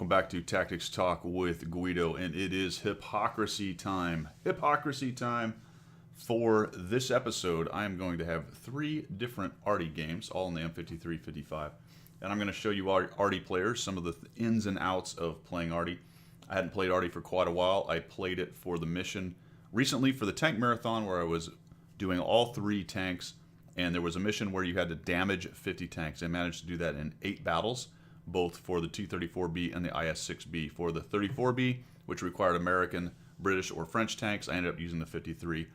Welcome back to Tactics Talk with Guido, and it is hypocrisy time. Hypocrisy time. For this episode, I am going to have 3 different Arty games, all in the M53-55. And I'm going to show you Arty players, some of the ins and outs of playing Arty. I hadn't played Arty for quite a while. I played it for the mission recently for the tank marathon where I was doing all 3 tanks. And there was a mission where you had to damage 50 tanks. I managed to do that in 8 battles, both for the T-34B and the IS-6B. For the 34B, which required American, British, or French tanks, I ended up using the 53-55.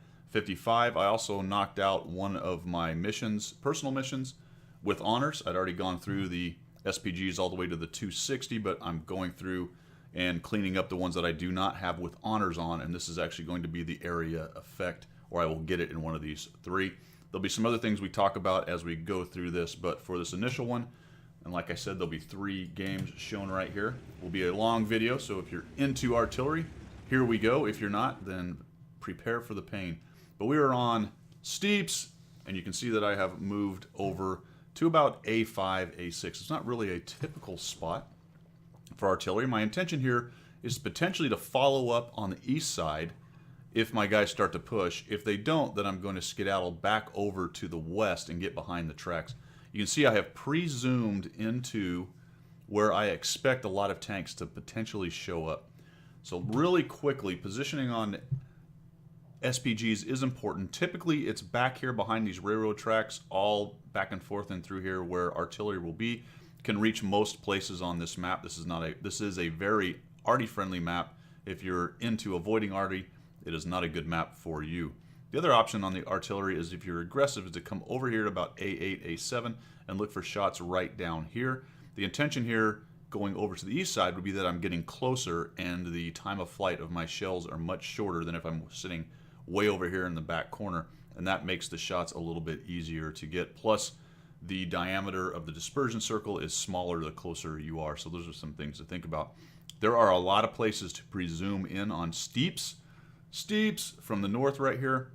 I also knocked out one of my missions, personal missions, with honors. I'd already gone through the SPGs all the way to the 260, but I'm going through and cleaning up the ones that I do not have with honors on, and this is actually going to be the area effect, or I will get it in one of these 3. There'll be some other things we talk about as we go through this, but for this initial one, and like I said, there'll be 3 games shown right here. It will be a long video, so if you're into artillery, here we go. If you're not, then prepare for the pain. But we are on steeps, and you can see that I have moved over to about A5, A6. It's not really a typical spot for artillery. My intention here is potentially to follow up on the east side if my guys start to push. If they don't, then I'm going to skedaddle back over to the west and get behind the tracks. You can see I have pre-zoomed into where I expect a lot of tanks to potentially show up. So really quickly, positioning on SPGs is important. Typically, it's back here behind these railroad tracks, all back and forth and through here where artillery will be. Can reach most places on this map. This is a very Arty-friendly map. If you're into avoiding Arty, it is not a good map for you. The other option on the artillery is if you're aggressive is to come over here to about A8, A7 and look for shots right down here. The intention here going over to the east side would be that I'm getting closer and the time of flight of my shells are much shorter than if I'm sitting way over here in the back corner, and that makes the shots a little bit easier to get. Plus, the diameter of the dispersion circle is smaller the closer you are, so those are some things to think about. There are a lot of places to pre-zoom in on steeps. Steeps from the north right here.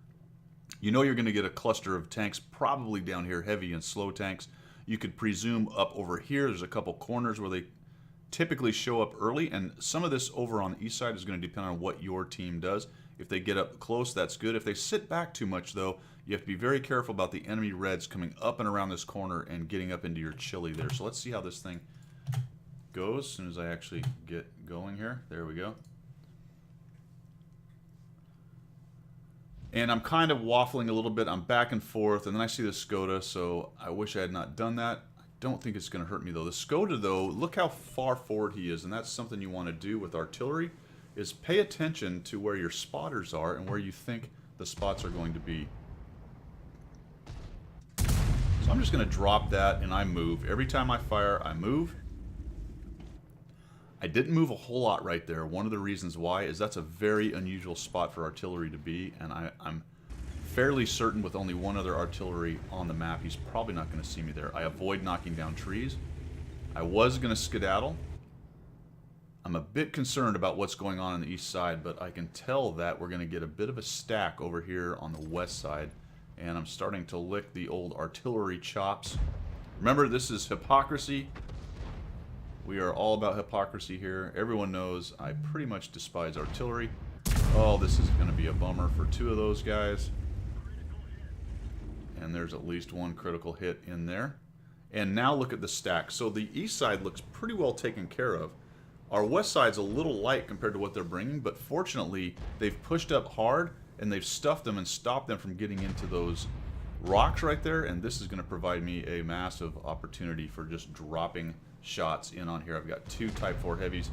You know you're going to get a cluster of tanks probably down here, heavy and slow tanks. You could presume up over here. There's a couple corners where they typically show up early, and some of this over on the east side is going to depend on what your team does. If they get up close, that's good. If they sit back too much, though, you have to be very careful about the enemy reds coming up and around this corner and getting up into your chili there. So let's see how this thing goes as soon as I actually get going here. There we go. And I'm kind of waffling a little bit. I'm back and forth, and then I see the Skoda, so I wish I had not done that. I don't think it's going to hurt me, though. The Skoda, though, look how far forward he is, and that's something you want to do with artillery, is pay attention to where your spotters are and where you think the spots are going to be. So I'm just going to drop that, and I move. Every time I fire, I move. I didn't move a whole lot right there. One of the reasons why is that's a very unusual spot for artillery to be, and I'm fairly certain with only one other artillery on the map, he's probably not going to see me there. I avoid knocking down trees. I was going to skedaddle. I'm a bit concerned about what's going on the east side, but I can tell that we're going to get a bit of a stack over here on the west side, and I'm starting to lick the old artillery chops. Remember, this is hypocrisy. We are all about hypocrisy here. Everyone knows I pretty much despise artillery. Oh, this is going to be a bummer for 2 of those guys. And there's at least 1 critical hit in there. And now look at the stack. So the east side looks pretty well taken care of. Our west side's a little light compared to what they're bringing, but fortunately they've pushed up hard and they've stuffed them and stopped them from getting into those rocks right there. And this is going to provide me a massive opportunity for just dropping shots in on here. I've got 2 Type 4 heavies.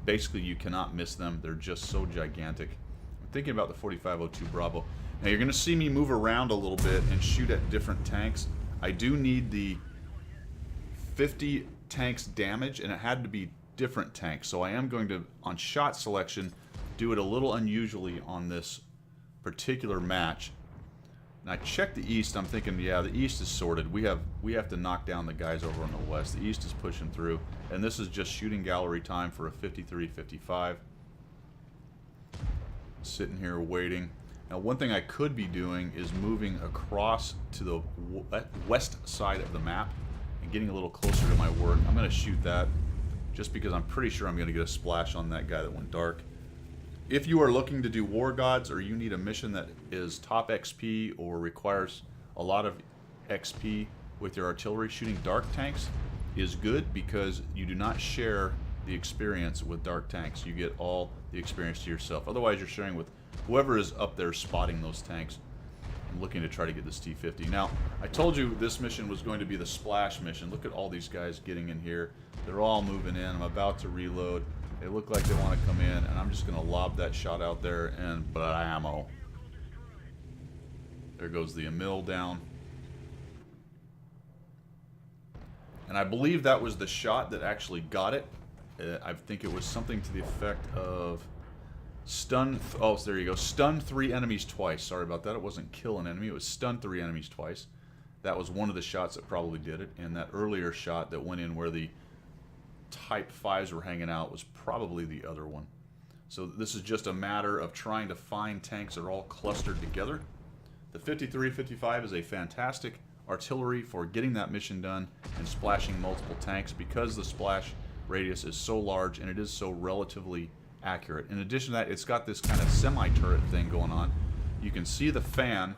Basically, you cannot miss them. They're just so gigantic. I'm thinking about the 4502 Bravo. Now, you're going to see me move around a little bit and shoot at different tanks. I do need the 50 tanks damage, and it had to be different tanks. So I am going to, on shot selection, do it a little unusually on this particular match. And I checked the east. I'm thinking, yeah, the east is sorted. We have to knock down the guys over on the west. The east is pushing through, and this is just shooting gallery time for a 53-55. Sitting here waiting. Now, one thing I could be doing is moving across to the west side of the map and getting a little closer to my work. I'm going to shoot that. just because I'm pretty sure I'm going to get a splash on that guy that went dark. If you are looking to do War Gods, or you need a mission that is top XP or requires a lot of XP with your artillery, shooting dark tanks is good because you do not share the experience with dark tanks. You get all the experience to yourself. Otherwise, you're sharing with whoever is up there spotting those tanks. I'm looking to try to get this T-50. Now, I told you this mission was going to be the splash mission. Look at all these guys getting in here. They're all moving in. I'm about to reload. They look like they want to come in, and I'm just going to lob that shot out there, and blammo. There goes the Emil down. And I believe that was the shot that actually got it. I think it was something to the effect of stun. Oh, there you go. Stun 3 enemies twice. Sorry about that. It wasn't kill an enemy. It was stun 3 enemies twice. That was one of the shots that probably did it. And that earlier shot that went in where the Type 5s were hanging out was probably the other one. So this is just a matter of trying to find tanks that are all clustered together. The 53-55 is a fantastic artillery for getting that mission done and splashing multiple tanks because the splash radius is so large and it is so relatively accurate. In addition to that, it's got this kind of semi-turret thing going on. You can see the fan.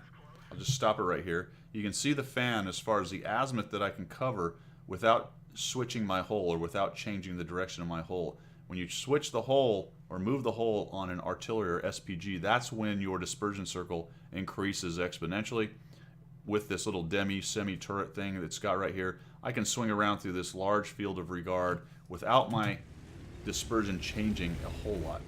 I'll just stop it right here. You can see the fan as far as the azimuth that I can cover without switching my hull or without changing the direction of my hull. When you switch the hull or move the hull on an artillery or SPG, that's when your dispersion circle increases exponentially. With this little semi-turret thing that's got right here, I can swing around through this large field of regard without my dispersion changing a whole lot.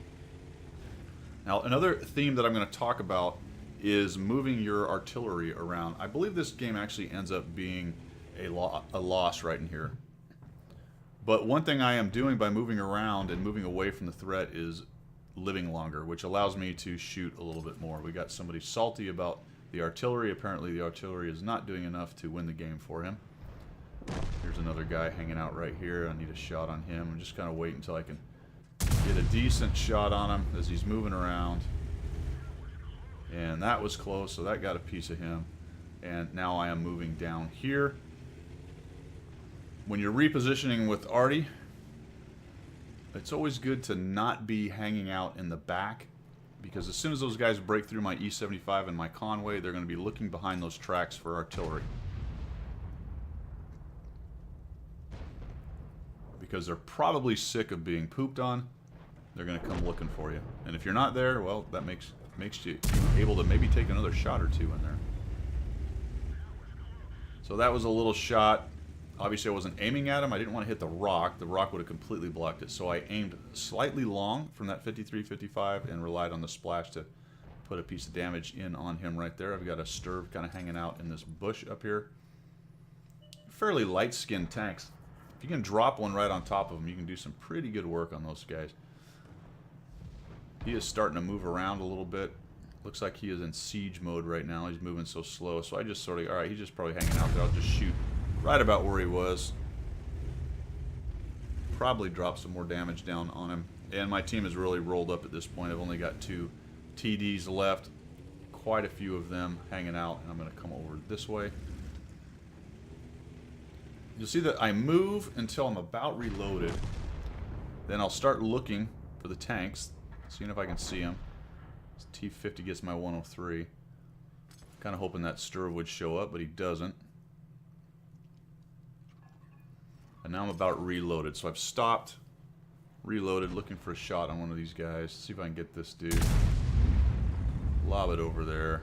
Now, another theme that I'm going to talk about is moving your artillery around. I believe this game actually ends up being a loss right in here. But one thing I am doing by moving around and moving away from the threat is living longer, which allows me to shoot a little bit more. We got somebody salty about the artillery. Apparently the artillery is not doing enough to win the game for him. Here's another guy hanging out right here. I need a shot on him. I'm just kind of waiting until I can get a decent shot on him as he's moving around. And that was close, so that got a piece of him. And now I am moving down here. When you're repositioning with Arty, it's always good to not be hanging out in the back, because as soon as those guys break through my E75 and my Conway, they're going to be looking behind those tracks for artillery. Because they're probably sick of being pooped on. They're going to come looking for you. And if you're not there, well, that makes you able to maybe take another shot or two in there. So that was a little shot. Obviously I wasn't aiming at him. I didn't want to hit the rock. The rock would have completely blocked it. So I aimed slightly long from that 53-55 and relied on the splash to put a piece of damage in on him right there. I've got a Sturv kind of hanging out in this bush up here. Fairly light-skinned tanks. If you can drop one right on top of them, you can do some pretty good work on those guys. He is starting to move around a little bit. Looks like he is in siege mode right now. He's moving so slow. So I just sort of, alright, he's just probably hanging out there. I'll just shoot right about where he was. Probably drop some more damage down on him. And my team is really rolled up at this point. I've only got 2 TDs left. Quite a few of them hanging out. And I'm going to come over this way. You'll see that I move until I'm about reloaded. Then I'll start looking for the tanks, seeing if I can see them. This T-50 gets my 103. Kind of hoping that Sturv would show up, but he doesn't. And now I'm about reloaded. So I've stopped, reloaded, looking for a shot on one of these guys. See if I can get this dude. Lob it over there.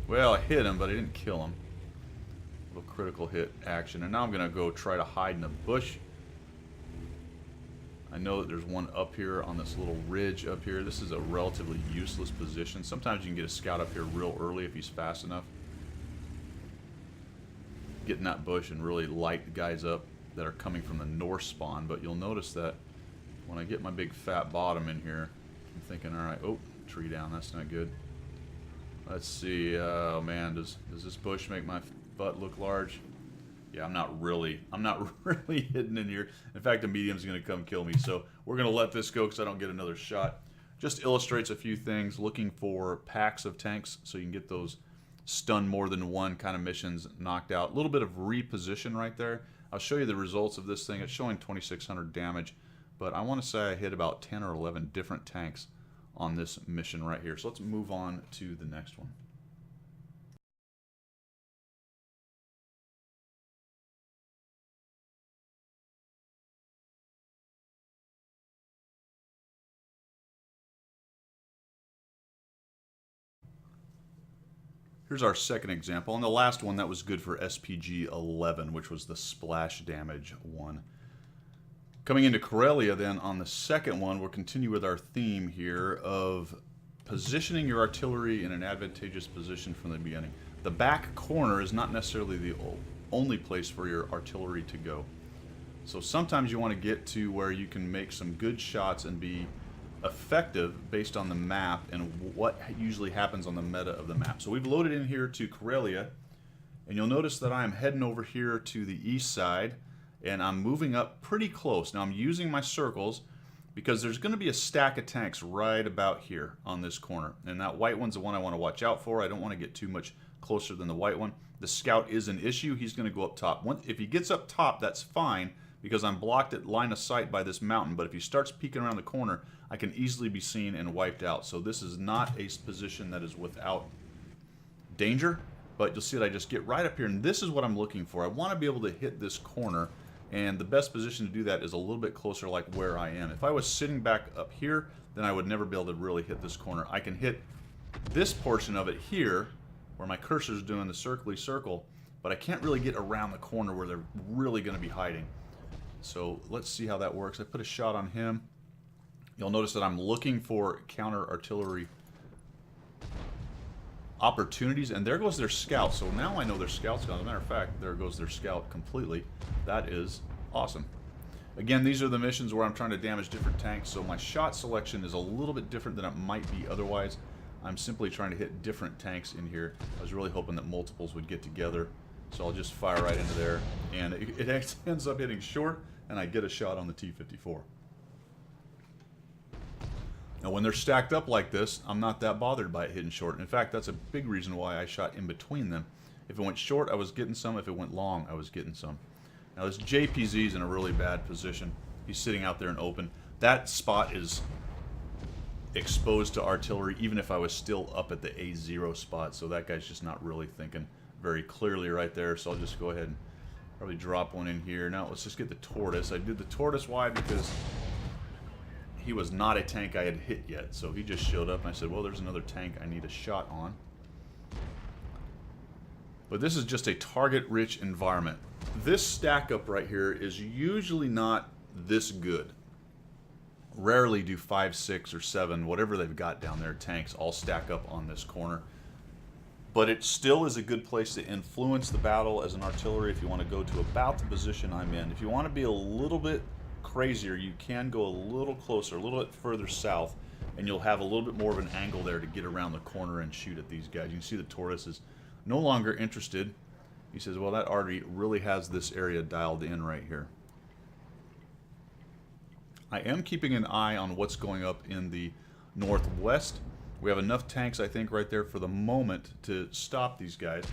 Well, I hit him, but I didn't kill him. Little critical hit action. And now I'm going to go try to hide in the bush. I know that there's one up here on this little ridge up here. This is a relatively useless position. Sometimes you can get a scout up here real early if he's fast enough. Get in that bush and really light the guys up that are coming from the north spawn. But you'll notice that when I get my big fat bottom in here, I'm thinking, alright, oh, tree down, that's not good. Let's see, oh man, does this bush make my butt look large? Yeah, I'm not really hidden in here. In fact, the medium's going to come kill me. So we're going to let this go because I don't get another shot. Just illustrates a few things. Looking for packs of tanks so you can get those stun more than one kind of missions knocked out. A little bit of reposition right there. I'll show you the results of this thing. It's showing 2,600 damage, but I want to say I hit about 10 or 11 different tanks on this mission right here. So let's move on to the next one. Here's our second example, and the last one that was good for SPG 11, which was the splash damage one. Coming into Karelia then, on the second one, we'll continue with our theme here of positioning your artillery in an advantageous position from the beginning. The back corner is not necessarily the only place for your artillery to go. So sometimes you want to get to where you can make some good shots and be effective based on the map and what usually happens on the meta of the map. So we've loaded in here to Karelia, and you'll notice that I'm heading over here to the east side, and I'm moving up pretty close. Now I'm using my circles because there's going to be a stack of tanks right about here on this corner, and that white one's the one I want to watch out for. I don't want to get too much closer than the white one. The scout is an issue. He's going to go up top. If he gets up top, that's fine, because I'm blocked at line of sight by this mountain. But if he starts peeking around the corner, I can easily be seen and wiped out. So this is not a position that is without danger, but you'll see that I just get right up here, and this is what I'm looking for. I want to be able to hit this corner, and the best position to do that is a little bit closer like where I am. If I was sitting back up here, then I would never be able to really hit this corner. I can hit this portion of it here, where my cursor is doing the circly circle, but I can't really get around the corner where they're really going to be hiding. So let's see how that works. I put a shot on him. You'll notice that I'm looking for counter artillery opportunities, and there goes their scout. So now I know their scout's gone. As a matter of fact, there goes their scout completely. That is awesome. Again, these are the missions where I'm trying to damage different tanks, so my shot selection is a little bit different than it might be otherwise. I'm simply trying to hit different tanks in here. I was really hoping that multiples would get together, so I'll just fire right into there, and it ends up hitting short, and I get a shot on the T-54. Now when they're stacked up like this, I'm not that bothered by it hitting short. In fact, that's a big reason why I shot in between them. If it went short, I was getting some. If it went long, I was getting some. Now this JPZ is in a really bad position. He's sitting out there in open. That spot is exposed to artillery, even if I was still up at the A0 spot. So that guy's just not really thinking very clearly right there. So I'll just go ahead and probably drop one in here. Now let's just get the tortoise. I did the tortoise. Why? Because he was not a tank I had hit yet. So he just showed up and I said, well, there's another tank I need a shot on. But this is just a target-rich environment. This stack up right here is usually not this good. Rarely do 5, 6, or 7, whatever they've got down there, tanks all stack up on this corner. But it still is a good place to influence the battle as an artillery if you want to go to about the position I'm in. If you want to be a little bit crazier, you can go a little closer, a little bit further south, and you'll have a little bit more of an angle there to get around the corner and shoot at these guys. You can see the tortoise is no longer interested. He says, well, that Arty really has this area dialed in right here. I am keeping an eye on what's going up in the northwest. We have enough tanks, I think, right there for the moment to stop these guys.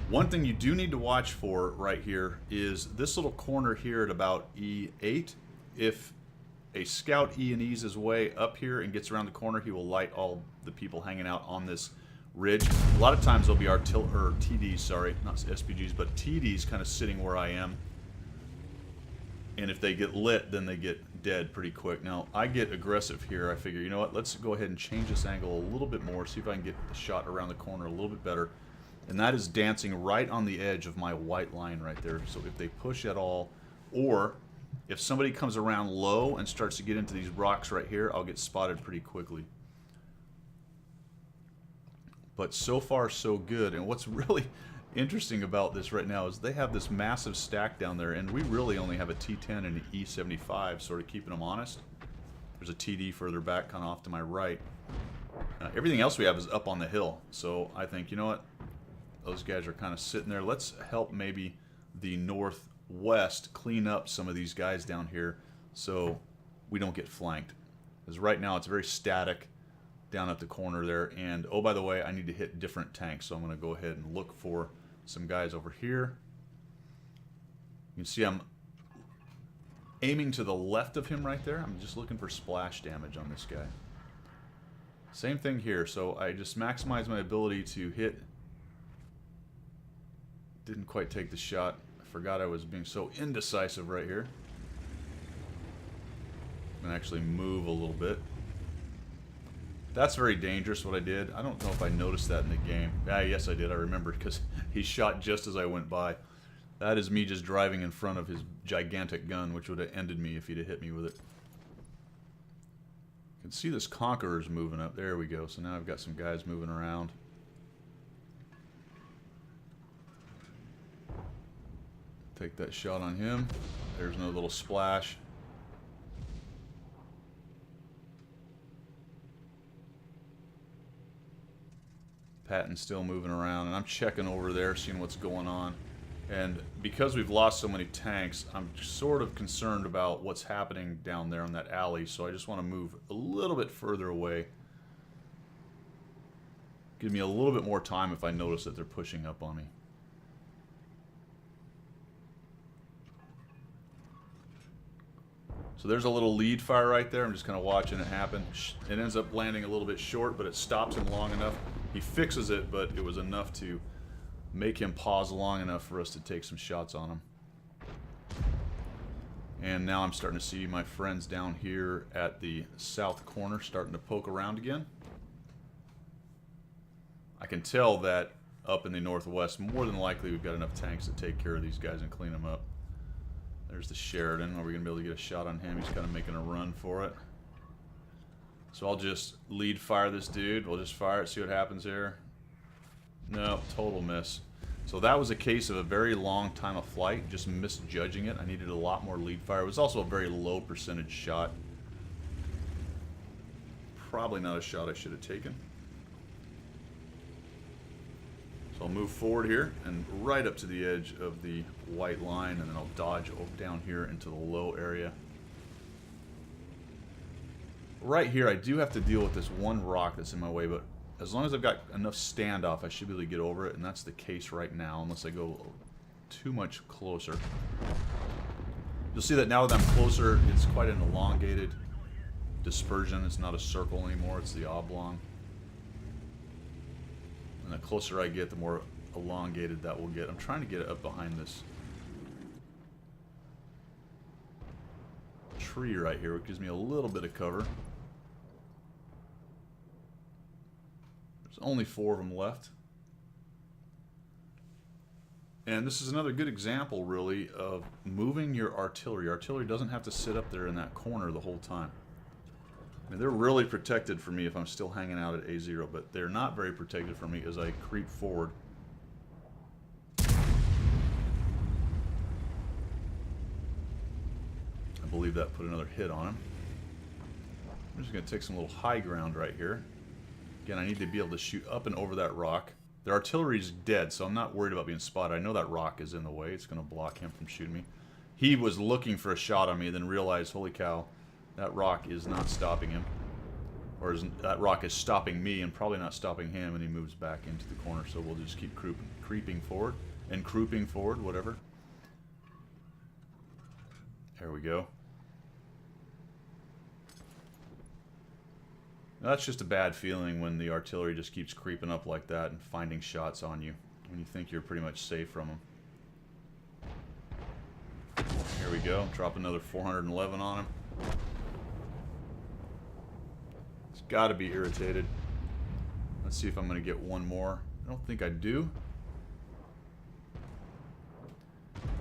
One thing you do need to watch for right here is this little corner here at about E8. If a scout E&Es his way up here and gets around the corner, he will light all the people hanging out on this ridge. A lot of times there'll be TDs, sorry, not SPGs, but TDs kind of sitting where I am. And if they get lit, then they get dead pretty quick. Now, I get aggressive here. I figure, you know what, let's go ahead and change this angle a little bit more, see if I can get the shot around the corner a little bit better. And that is dancing right on the edge of my white line right there. So if they push at all, or if somebody comes around low and starts to get into these rocks right here, I'll get spotted pretty quickly. But so far, so good. And what's really interesting about this right now is they have this massive stack down there, and we really only have a T10 and an E75, sort of keeping them honest. There's a TD further back, kind of off to my right. Everything else we have is up on the hill. So I think, you know what? Those guys are kind of sitting there. Let's help maybe the northwest clean up some of these guys down here so we don't get flanked. Because right now it's very static down at the corner there. And oh, by the way, I need to hit different tanks. So I'm going to go ahead and look for some guys over here. You can see I'm aiming to the left of him right there. I'm just looking for splash damage on this guy. Same thing here. So I just maximize my ability to hit. Didn't quite take the shot. I forgot I was being so indecisive right here. I'm going to actually move a little bit. That's very dangerous what I did. I don't know if I noticed that in the game. Yes I did. I remember because he shot just as I went by. That is me just driving in front of his gigantic gun, which would have ended me if he'd have hit me with it. You can see this Conqueror's moving up. There we go. So now I've got some guys moving around. Take that shot on him. There's no little splash. Patton's still moving around, and I'm checking over there, seeing what's going on. And because we've lost so many tanks, I'm sort of concerned about what's happening down there in that alley, so I just want to move a little bit further away. Give me a little bit more time if I notice that they're pushing up on me. So there's a little lead fire right there. I'm just kind of watching it happen. It ends up landing a little bit short, but it stops him long enough. He fixes it, but it was enough to make him pause long enough for us to take some shots on him. And now I'm starting to see my friends down here at the south corner starting to poke around again. I can tell that up in the northwest, more than likely we've got enough tanks to take care of these guys and clean them up. There's the Sheridan. Are we going to be able to get a shot on him? He's kind of making a run for it. So I'll just lead fire this dude. We'll just fire it, see what happens here. No, total miss. So that was a case of a very long time of flight, just misjudging it. I needed a lot more lead fire. It was also a very low percentage shot. Probably not a shot I should have taken. So I'll move forward here and right up to the edge of the white line, and then I'll dodge down here into the low area. Right here, I do have to deal with this one rock that's in my way, but as long as I've got enough standoff, I should be able to get over it, and that's the case right now, unless I go too much closer. You'll see that now that I'm closer, it's quite an elongated dispersion. It's not a circle anymore, it's the oblong. And the closer I get, the more elongated that will get. I'm trying to get it up behind this tree right here, which gives me a little bit of cover. There's only 4 of them left. And this is another good example, really, of moving your artillery. Artillery doesn't have to sit up there in that corner the whole time. I mean, they're really protected for me if I'm still hanging out at A0, but they're not very protected for me as I creep forward. I believe that put another hit on him. I'm just going to take some little high ground right here. Again, I need to be able to shoot up and over that rock. Their artillery is dead, so I'm not worried about being spotted. I know that rock is in the way. It's going to block him from shooting me. He was looking for a shot on me, then realized, holy cow, that rock is not stopping him. Or that rock is stopping me and probably not stopping him, and he moves back into the corner. So we'll just keep creeping forward and crouping forward, whatever. There we go. Now, that's just a bad feeling when the artillery just keeps creeping up like that and finding shots on you when you think you're pretty much safe from them. Here we go. Drop another 411 on him. It's got to be irritated. Let's see if I'm going to get one more. I don't think I do.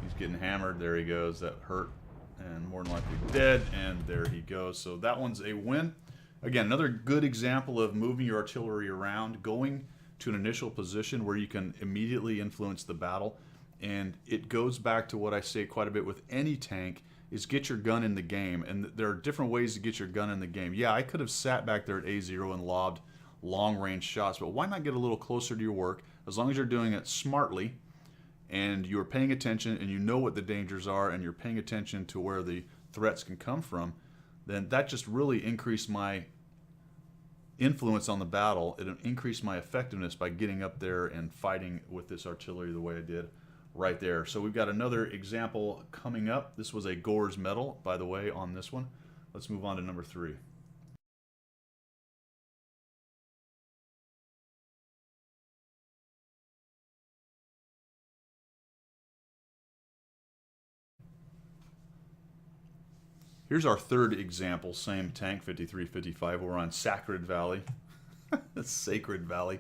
He's getting hammered. There he goes. That hurt. And more than likely dead. And there he goes. So that one's a win. Again, another good example of moving your artillery around, going to an initial position where you can immediately influence the battle. And it goes back to what I say quite a bit with any tank, is get your gun in the game. And there are different ways to get your gun in the game. Yeah, I could have sat back there at A0 and lobbed long-range shots, but why not get a little closer to your work, as long as you're doing it smartly and you're paying attention and you know what the dangers are and you're paying attention to where the threats can come from. Then that just really increased my influence on the battle. It increased my effectiveness by getting up there and fighting with this artillery the way I did. right there. So we've got another example coming up. This was a Gore's medal, by the way, on this one. Let's move on to number 3. Here's our third example, same tank, 5355. We're on Sacred Valley. Sacred Valley.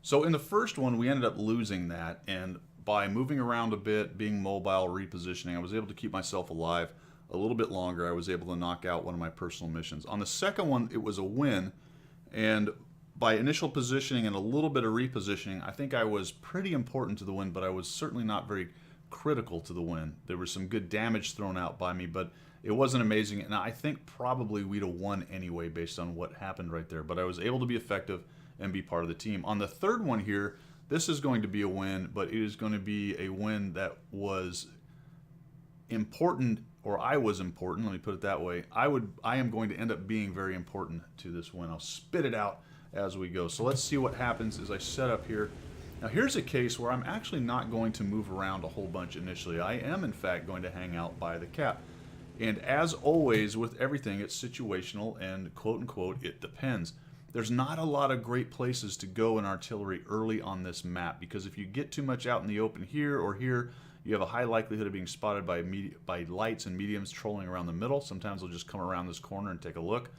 So in the first one, we ended up losing that, and by moving around a bit, being mobile, repositioning, I was able to keep myself alive a little bit longer. I was able to knock out one of my personal missions. On the second one, it was a win, and by initial positioning and a little bit of repositioning, I think I was pretty important to the win, but I was certainly not very critical to the win. There was some good damage thrown out by me, but it wasn't amazing, and I think probably we'd have won anyway based on what happened right there. But I was able to be effective and be part of the team. On the third one here, this is going to be a win, but it is going to be a win that was important, or I was important, let me put it that way. I am going to end up being very important to this win. I'll spit it out as we go. So let's see what happens as I set up here. Now here's a case where I'm actually not going to move around a whole bunch initially. I am in fact going to hang out by the cap. And as always with everything, it's situational and quote unquote, it depends. There's not a lot of great places to go in artillery early on this map, because if you get too much out in the open here or here, you have a high likelihood of being spotted by lights and mediums trolling around the middle. Sometimes they'll just come around this corner and take a look.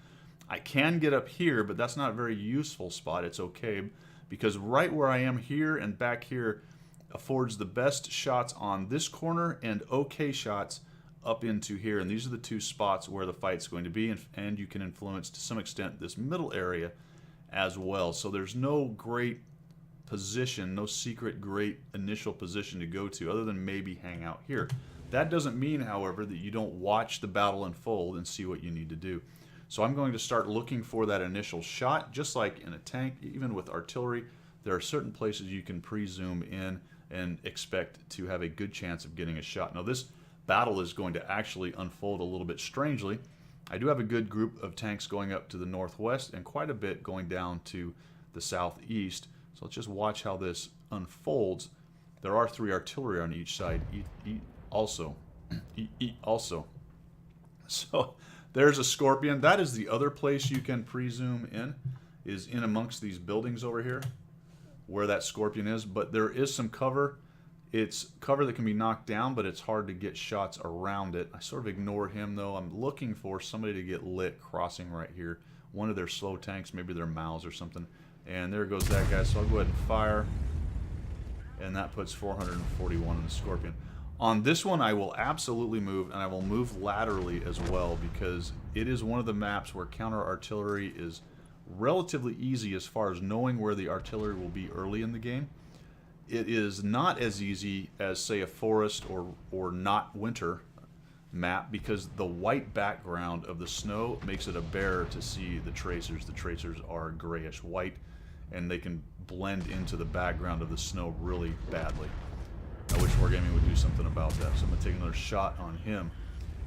I can get up here, but that's not a very useful spot. It's okay, because right where I am here and back here affords the best shots on this corner and okay shots up into here, and these are the two spots where the fight's going to be, and you can influence to some extent this middle area as well. So there's no great position, no secret great initial position to go to other than maybe hang out here. That doesn't mean, however, that you don't watch the battle unfold and see what you need to do. So I'm going to start looking for that initial shot, just like in a tank. Even with artillery, there are certain places you can pre-zoom in and expect to have a good chance of getting a shot. Now this battle is going to actually unfold a little bit strangely. I do have a good group of tanks going up to the northwest and quite a bit going down to the southeast. So let's just watch how this unfolds. There are 3 artillery on each side also. So there's a Scorpion. That is the other place you can pre-zoom in, is in amongst these buildings over here where that Scorpion is. But there is some cover. It's cover that can be knocked down, but it's hard to get shots around it. I sort of ignored him, though. I'm looking for somebody to get lit crossing right here. One of their slow tanks, maybe their Mows or something. And there goes that guy, so I'll go ahead and fire. And that puts 441 on the Scorpion. On this one, I will absolutely move, and I will move laterally as well, because it is one of the maps where counter-artillery is relatively easy as far as knowing where the artillery will be early in the game. It is not as easy as, say, a forest or not winter map, because the white background of the snow makes it a bear to see the tracers. The tracers are grayish white, and they can blend into the background of the snow really badly. I wish Wargaming would do something about that. So I'm going to take another shot on him.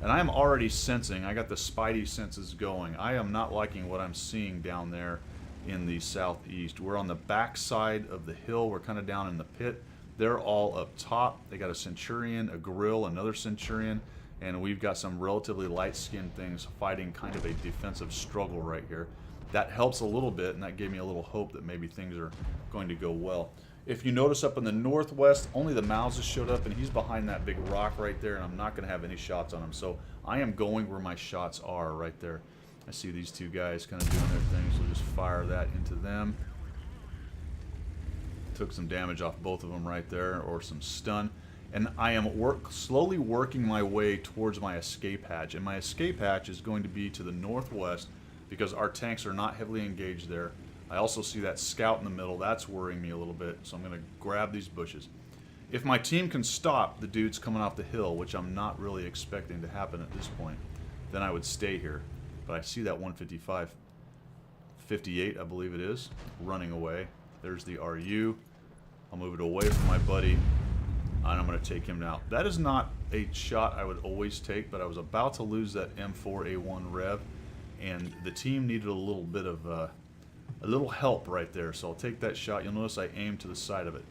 And I am already sensing, I got the spidey senses going. I am not liking what I'm seeing down there in the southeast. We're on the back side of the hill. We're kind of down in the pit. They're all up top. They got a Centurion, a Grill, another Centurion, and we've got some relatively light-skinned things fighting kind of a defensive struggle right here. That helps a little bit, and that gave me a little hope that maybe things are going to go well. If you notice up in the northwest, only the Mows has showed up, and he's behind that big rock right there, and I'm not going to have any shots on him. So I am going where my shots are right there. I see these two guys kind of doing their thing, so just fire that into them. Took some damage off both of them right there, or some stun. And I am slowly working my way towards my escape hatch. And my escape hatch is going to be to the northwest, because our tanks are not heavily engaged there. I also see that scout in the middle. That's worrying me a little bit, so I'm going to grab these bushes. If my team can stop the dudes coming off the hill, which I'm not really expecting to happen at this point, then I would stay here. But I see that 155, 58, I believe it is, running away. There's the RU. I'll move it away from my buddy, and I'm going to take him now. That is not a shot I would always take, but I was about to lose that M4A1 Rev, and the team needed a little bit of a little help right there. So I'll take that shot. You'll notice I aimed to the side of it,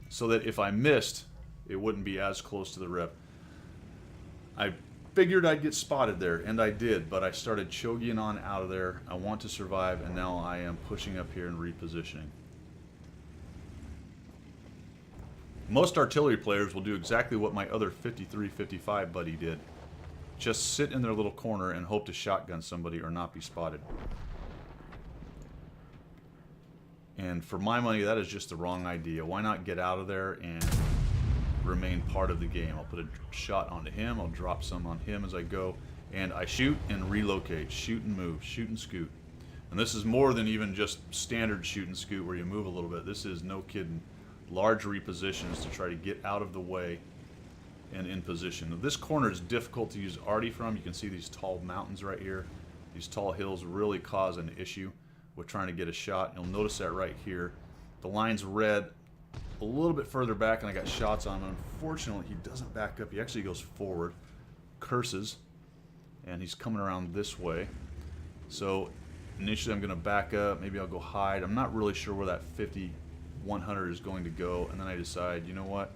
so that if I missed, it wouldn't be as close to the rip. I figured I'd get spotted there, and I did, but I started chogging on out of there. I want to survive, and now I am pushing up here and repositioning. Most artillery players will do exactly what my other 53-55 buddy did. Just sit in their little corner and hope to shotgun somebody or not be spotted. And for my money, that is just the wrong idea. Why not get out of there and remain part of the game? I'll put a shot onto him. I'll drop some on him as I go. And I shoot and relocate. Shoot and move. Shoot and scoot. And this is more than even just standard shoot and scoot where you move a little bit. This is, no kidding, large repositions to try to get out of the way and in position. Now, this corner is difficult to use Arty from. You can see these tall mountains right here. These tall hills really cause an issue with trying to get a shot. You'll notice that right here. The line's red a little bit further back, and I got shots on him. Unfortunately, he doesn't back up. He actually goes forward, curses, and he's coming around this way. So initially I'm going to back up. Maybe I'll go hide. I'm not really sure where that 50-100 is going to go, and then I decide, you know what?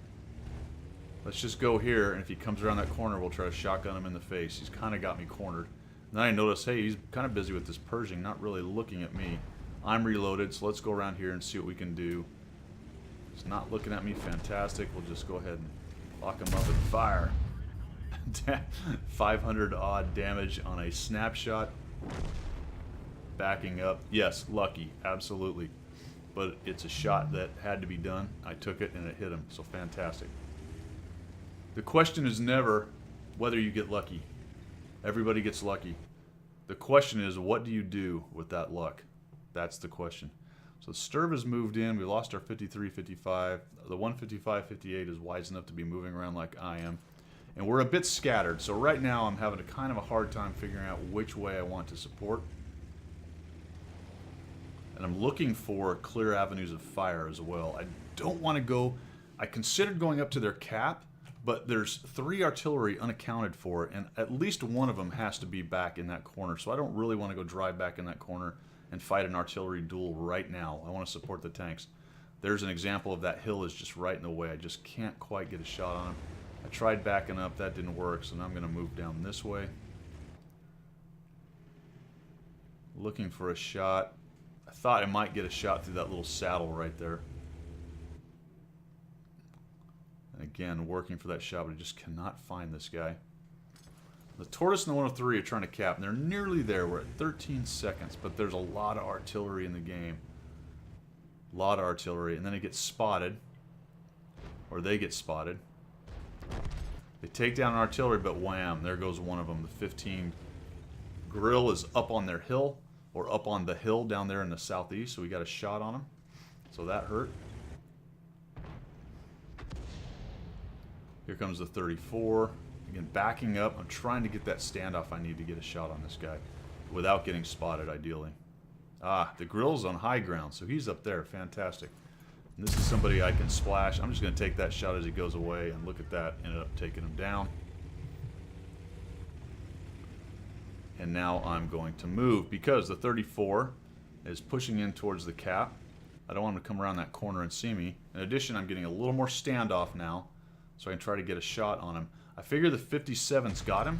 Let's just go here, and if he comes around that corner, we'll try to shotgun him in the face. He's kind of got me cornered. And then I notice, hey, he's kind of busy with this Pershing, not really looking at me. I'm reloaded, so let's go around here and see what we can do. He's not looking at me. Fantastic. We'll just go ahead and lock him up and fire. 500 odd damage on a snapshot. Backing up. Yes, lucky. Absolutely. But it's a shot that had to be done. I took it and it hit him. So fantastic. The question is never whether you get lucky. Everybody gets lucky. The question is, what do you do with that luck? That's the question. So Sturv has moved in. We lost our 53-55. The 155-58 is wise enough to be moving around like I am. And we're a bit scattered. So right now I'm having a kind of a hard time figuring out which way I want to support. And I'm looking for clear avenues of fire as well. I don't want to go... I considered going up to their cap, but there's 3 artillery unaccounted for, and at least one of them has to be back in that corner. So I don't really want to go drive back in that corner and fight an artillery duel right now. I want to support the tanks. There's an example of that hill is just right in the way. I just can't quite get a shot on him. I tried backing up. That didn't work, so now I'm going to move down this way. Looking for a shot. I thought I might get a shot through that little saddle right there. And again, working for that shot, but I just cannot find this guy. The Tortoise and the 103 are trying to cap, and they're nearly there. We're at 13 seconds, but there's a lot of artillery in the game. A lot of artillery, and then it gets spotted, or they get spotted. They take down artillery, but wham, there goes one of them. The 15 grill is up on their hill, or up on the hill down there in the southeast, so we got a shot on them. So that hurt. Here comes the 34. Again, backing up. I'm trying to get that standoff I need to get a shot on this guy without getting spotted, ideally. Ah, the grill's on high ground, so he's up there. Fantastic. And this is somebody I can splash. I'm just going to take that shot as he goes away, and look at that. Ended up taking him down. And now I'm going to move because the 34 is pushing in towards the cap. I don't want him to come around that corner and see me. In addition, I'm getting a little more standoff now, so I can try to get a shot on him. I figure the 57's got him.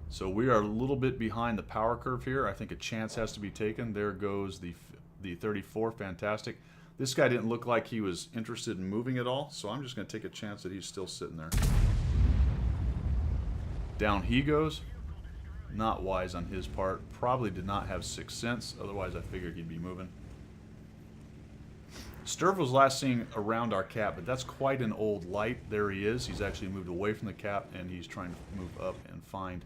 So we are a little bit behind the power curve here. I think a chance has to be taken. There goes the 34. Fantastic. This guy didn't look like he was interested in moving at all, so I'm just going to take a chance that he's still sitting there. Down he goes. Not wise on his part. Probably did not have sixth sense. Otherwise, I figured he'd be moving. Sturv was last seen around our cap, but that's quite an old light. There he is. He's actually moved away from the cap, and he's trying to move up and find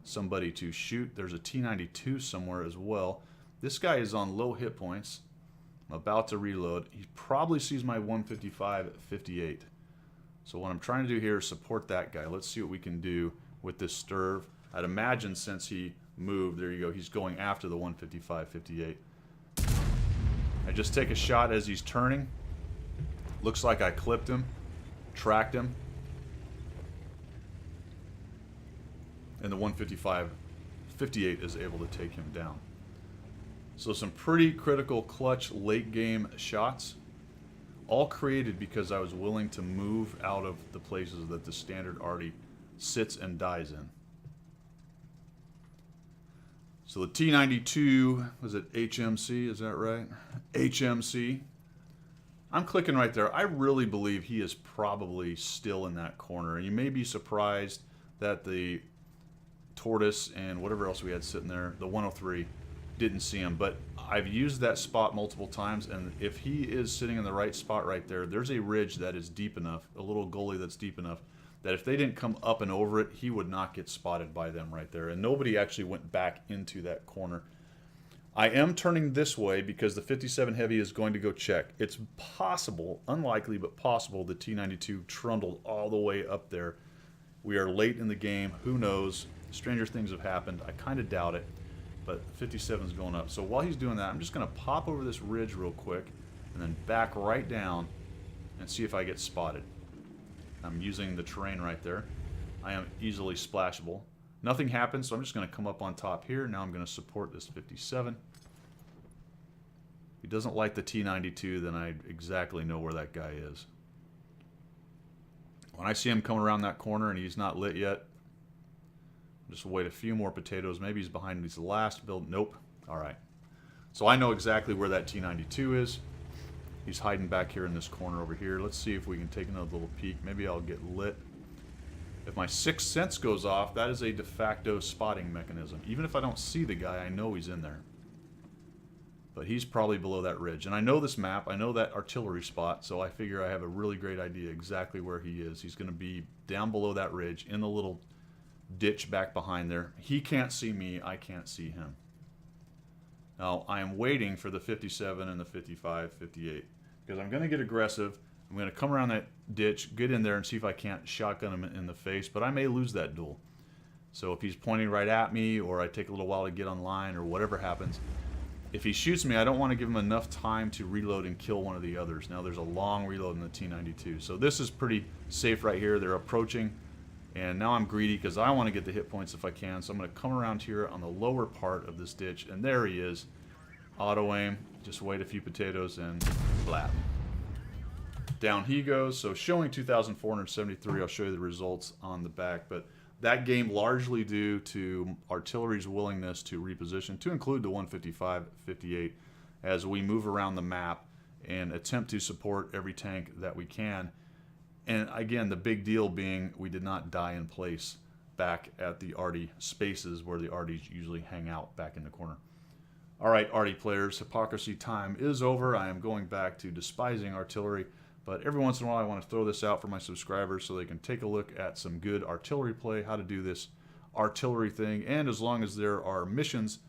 somebody to shoot. There's a T-92 somewhere as well. This guy is on low hit points. I'm about to reload. He probably sees my 155-58. So what I'm trying to do here is support that guy. Let's see what we can do with this Sturv. I'd imagine since he moved, there you go, he's going after the 155-58. I just take a shot as he's turning. Looks like I clipped him, tracked him. And the 155-58 is able to take him down. So some pretty critical clutch late game shots. all created because I was willing to move out of the places that the standard Arty sits and dies in. So the T92, was it HMC, is that right? HMC. I'm clicking right there. I really believe he is probably still in that corner. And you may be surprised that the Tortoise and whatever else we had sitting there, the 103, didn't see him. But I've used that spot multiple times, and if he is sitting in the right spot right there, there's a ridge that is deep enough, a little gully that's deep enough, that if they didn't come up and over it, he would not get spotted by them right there. And nobody actually went back into that corner. I am turning this way because the 57 Heavy is going to go check. It's possible, unlikely, but possible, the T92 trundled all the way up there. We are late in the game. Who knows? Stranger things have happened. I kind of doubt it, but 57 is going up. So while he's doing that, I'm just going to pop over this ridge real quick and then back right down and see if I get spotted. I'm using the terrain right there. I am easily splashable. Nothing happens, so I'm just going to come up on top here. Now I'm going to support this 57. If he doesn't like the T92, then I exactly know where that guy is. When I see him coming around that corner and he's not lit yet, just wait a few more potatoes. Maybe he's behind these last build. Nope. All right. So I know exactly where that T92 is. He's hiding back here in this corner over here. Let's see if we can take another little peek. Maybe I'll get lit. If my sixth sense goes off, that is a de facto spotting mechanism. Even if I don't see the guy, I know he's in there. But he's probably below that ridge. And I know this map. I know that artillery spot, so I figure I have a really great idea exactly where he is. He's going to be down below that ridge in the little ditch back behind there. He can't see me. I can't see him. Now, I am waiting for the 57 and the 55, 58. Because I'm going to get aggressive. I'm going to come around that ditch, get in there, and see if I can't shotgun him in the face. But I may lose that duel. So if he's pointing right at me, or I take a little while to get online, or whatever happens, if he shoots me, I don't want to give him enough time to reload and kill one of the others. Now, there's a long reload in the T92. So this is pretty safe right here. They're approaching. And now I'm greedy because I want to get the hit points if I can. So I'm going to come around here on the lower part of this ditch. And there he is. Auto aim. Just wait a few potatoes and blap. Down he goes. So showing 2,473. I'll show you the results on the back. But that game largely due to artillery's willingness to reposition, to include the 155, 58, as we move around the map and attempt to support every tank that we can. And again, the big deal being we did not die in place back at the Arty spaces where the Artys usually hang out back in the corner. All right, Arty players, hypocrisy time is over. I am going back to despising artillery, but every once in a while I want to throw this out for my subscribers so they can take a look at some good artillery play, how to do this artillery thing, and as long as there are missions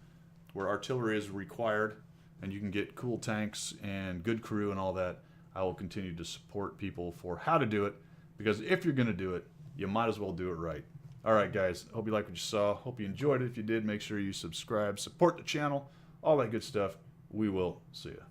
where artillery is required and you can get cool tanks and good crew and all that, I will continue to support people for how to do it, because if you're going to do it, you might as well do it right. All right, guys, hope you liked what you saw. Hope you enjoyed it. If you did, make sure you subscribe, support the channel, all that good stuff. We will see you.